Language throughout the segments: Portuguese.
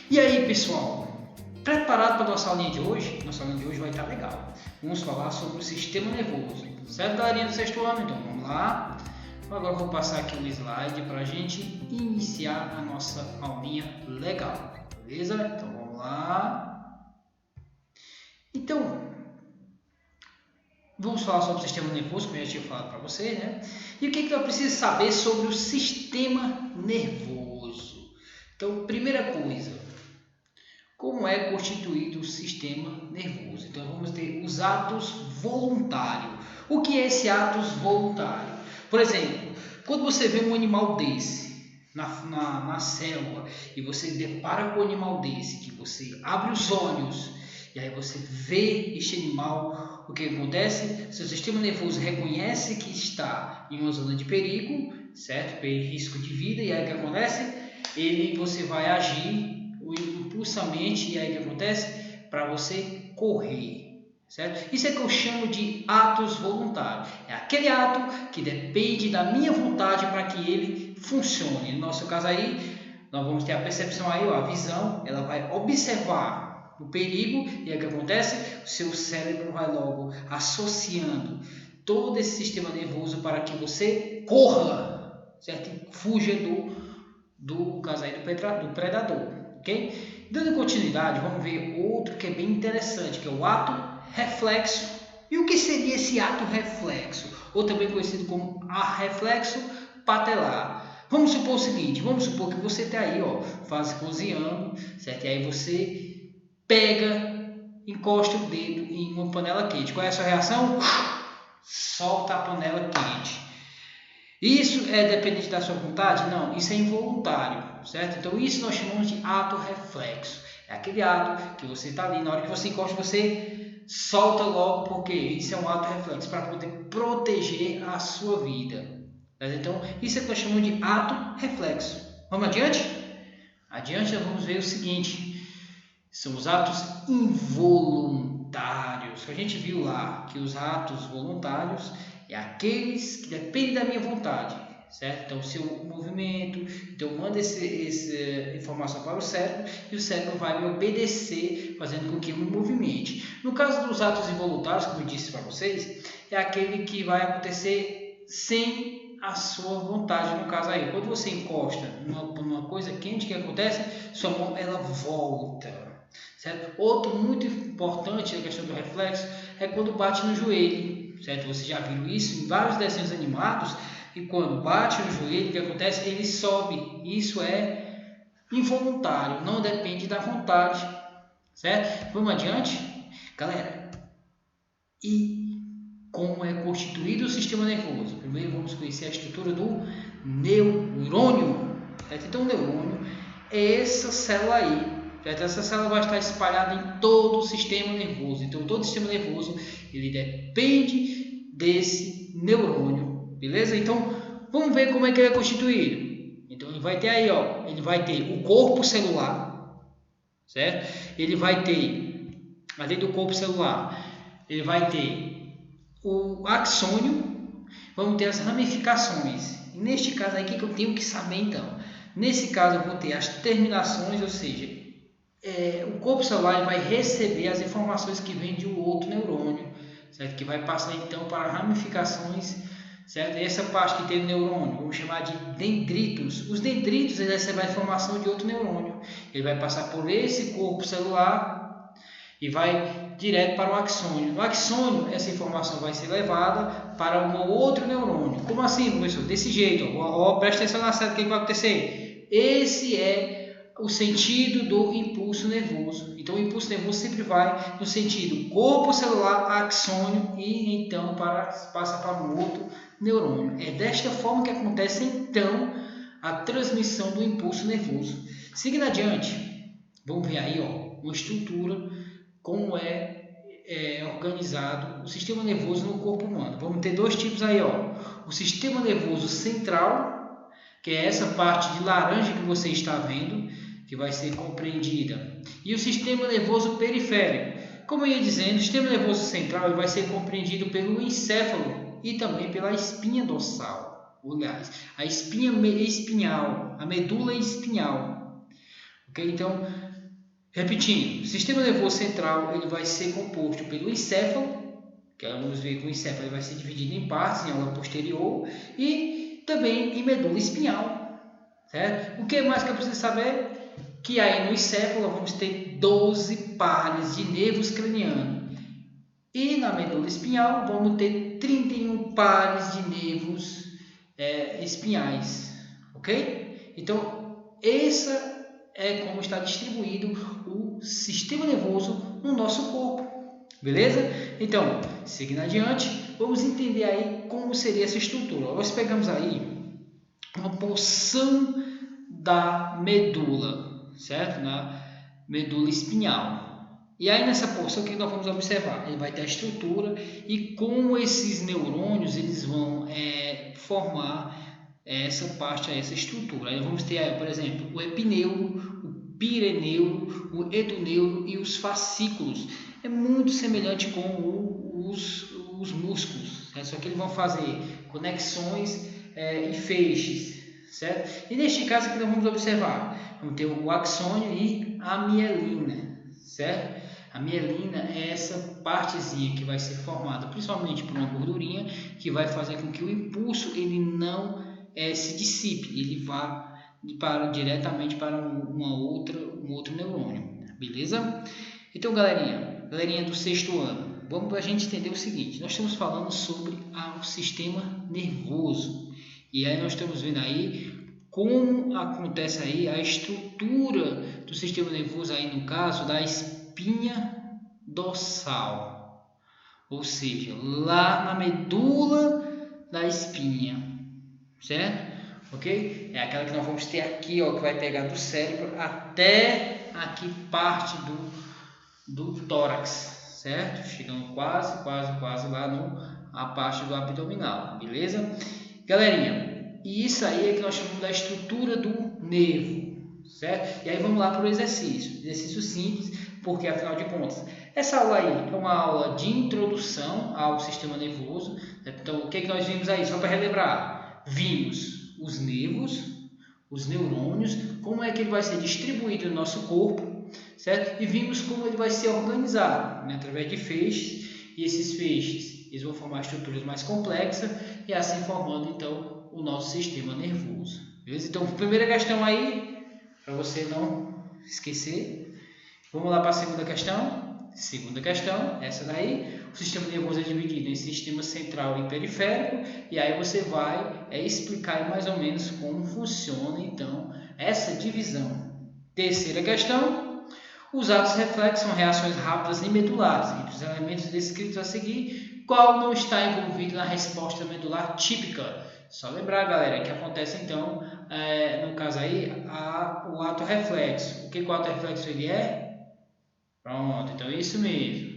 E aí, pessoal, preparado para a nossa aulinha de hoje? Nossa aulinha de hoje vai estar legal. Vamos falar sobre o sistema nervoso, certo, galerinha do sexto ano? Então vamos lá. Agora eu vou passar aqui o slide para a gente iniciar a nossa aulinha legal, beleza? Então vamos lá. Então, vamos falar sobre o sistema nervoso, como eu já tinha falado para você, né? E o que eu preciso saber sobre o sistema nervoso? Então, primeira coisa, como é constituído o sistema nervoso? Então, vamos ter os atos voluntários. O que é esse atos voluntário? Por exemplo, quando você vê um animal desse na selva e você depara com um animal desse, que você abre os olhos e aí você vê este animal, o que acontece? Seu sistema nervoso reconhece que está em uma zona de perigo, certo? Risco de vida, e aí o que acontece? Você vai agir impulsamente, e aí o que acontece? Para você correr, certo? Isso é que eu chamo de atos voluntários. É aquele ato que depende da minha vontade para que ele funcione. No nosso caso aí, nós vamos ter a percepção aí, ó, a visão, ela vai observar o perigo, e aí o que acontece? O seu cérebro vai logo associando todo esse sistema nervoso para que você corra, certo? E fuja do caso aí do predador, ok? Dando continuidade, vamos ver outro que é bem interessante, que é o ato reflexo. E o que seria esse ato reflexo? Ou também conhecido como reflexo patelar. Vamos supor o seguinte, vamos supor que você está aí, ó, cozinhando, certo? E aí você pega, encosta o dedo em uma panela quente. Qual é a sua reação? Solta a panela quente. Isso é dependente da sua vontade? Não, isso é involuntário, certo? Então isso nós chamamos de ato reflexo. É aquele ato que você está ali, na hora que você encosta, você solta logo, porque isso é um ato reflexo, para poder proteger a sua vida. Certo? Então isso é que nós chamamos de ato reflexo. Vamos adiante? Adiante nós vamos ver o seguinte, são os atos involuntários. A gente viu lá que os atos voluntários é aqueles que dependem da minha vontade, certo? Então, se eu movimento, então eu mando essa informação para o cérebro e o cérebro vai me obedecer, fazendo com que eu me movimente. No caso dos atos involuntários, como eu disse para vocês, é aquele que vai acontecer sem a sua vontade. No caso aí, quando você encosta numa coisa quente, o que acontece? Sua mão ela volta. Certo? Outro muito importante na questão do reflexo é quando bate no joelho, certo? Você já viu isso em vários desenhos animados, e quando bate no joelho, o que acontece? Ele sobe. Isso é involuntário, não depende da vontade, certo? Vamos adiante? Galera, e como é constituído o sistema nervoso? Primeiro vamos conhecer a estrutura do neurônio, certo? Então o neurônio é essa célula aí. Essa célula vai estar espalhada em todo o sistema nervoso. Então, todo o sistema nervoso ele depende desse neurônio, beleza? Então, vamos ver como é que ele é constituído. Então, ele vai ter aí, ó, ele vai ter o corpo celular, certo? Ele vai ter, além do corpo celular, ele vai ter o axônio, vamos ter as ramificações. E neste caso aí, o que eu tenho que saber então? Nesse caso, eu vou ter as terminações, ou seja, o corpo celular vai receber as informações que vêm de um outro neurônio, certo? Que vai passar então para ramificações, certo? E essa parte que tem o neurônio, vamos chamar de dendritos. Os dendritos eles recebem a informação de outro neurônio. Ele vai passar por esse corpo celular e vai direto para o axônio. No axônio, essa informação vai ser levada para um outro neurônio. Como assim, professor? Desse jeito, ó, presta atenção na seta, o que vai acontecer? Esse é o sentido do impulso nervoso. Então, o impulso nervoso sempre vai no sentido corpo celular, axônio e então passa para um outro neurônio. É desta forma que acontece então a transmissão do impulso nervoso. Seguindo adiante, vamos ver aí ó, uma estrutura, como é organizado o sistema nervoso no corpo humano. Vamos ter dois tipos aí, ó. O sistema nervoso central, que é essa parte de laranja que você está vendo, que vai ser compreendida, e o sistema nervoso periférico. Como eu ia dizendo, o sistema nervoso central ele vai ser compreendido pelo encéfalo e também pela espinha dorsal, aliás, a espinha espinhal, a medula espinhal. ok? Então, repetindo, o sistema nervoso central ele vai ser composto pelo encéfalo, que vamos ver que o encéfalo ele vai ser dividido em partes, em aula posterior, e também em medula espinhal, certo? O que mais que eu preciso saber? Que aí no encéfalo vamos ter 12 pares de nervos cranianos. E na medula espinhal vamos ter 31 pares de nervos espinhais, ok? Então, essa é como está distribuído o sistema nervoso no nosso corpo, beleza? Então, seguindo adiante, vamos entender aí como seria essa estrutura. Nós pegamos aí uma porção da medula, certo? Na medula espinhal. E aí nessa porção o que nós vamos observar? Ele vai ter a estrutura e como esses neurônios eles vão formar essa parte, essa estrutura. Aí vamos ter, por exemplo, o epineuro, o pireneuro, o eduneuro e os fascículos. É muito semelhante com os músculos, né? Só que eles vão fazer conexões e feixes, certo? E neste caso aqui nós vamos observar, vamos ter o axônio e a mielina, certo? A mielina é essa partezinha que vai ser formada principalmente por uma gordurinha que vai fazer com que o impulso ele não se dissipe, ele vá diretamente para um outro neurônio, beleza? Então galerinha do sexto ano, vamos para a gente entender o seguinte, nós estamos falando sobre o sistema nervoso e aí nós estamos vendo aí como acontece aí a estrutura do sistema nervoso aí no caso da espinha dorsal, ou seja, lá na medula da espinha, certo? Ok? É aquela que nós vamos ter aqui, ó, que vai pegar do cérebro até aqui parte do tórax, certo? Chegando quase lá a parte do abdominal, beleza? Galerinha, e isso aí é que nós chamamos da estrutura do nervo, certo? E aí vamos lá para o exercício simples, porque afinal de contas, essa aula aí é uma aula de introdução ao sistema nervoso. Então, o que nós vimos aí? Só para relembrar, vimos os nervos, os neurônios, como é que ele vai ser distribuído no nosso corpo, certo? E vimos como ele vai ser organizado, né? Através de feixes, e esses feixes eles vão formar estruturas mais complexas e assim formando então o nosso sistema nervoso, beleza? Então, primeira questão aí, para você não esquecer. Vamos lá para a segunda questão. Segunda questão, essa daí, o sistema nervoso é dividido em sistema central e periférico, e aí você vai explicar mais ou menos como funciona então essa divisão. Terceira questão, os atos reflexos são reações rápidas e medulares. Entre os elementos descritos a seguir, qual não está envolvido na resposta medular típica? Só lembrar, galera, que acontece então, no caso aí, o ato reflexo. O que o ato reflexo ele é? Pronto, então é isso mesmo.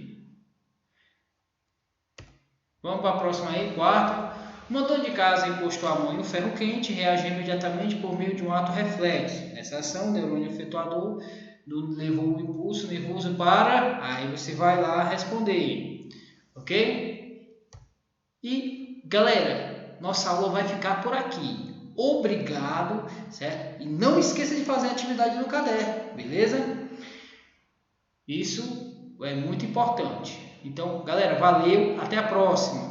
Vamos para a próxima aí, quarta. O motor de casa encostou a mão em um ferro quente e reagiu imediatamente por meio de um ato reflexo. Nessa ação, o neurônio efetuador levou o impulso nervoso para... Aí você vai lá responder, ok? E, galera, nossa aula vai ficar por aqui. Obrigado, certo? E não esqueça de fazer a atividade no caderno, beleza? Isso é muito importante. Então, galera, valeu, até a próxima.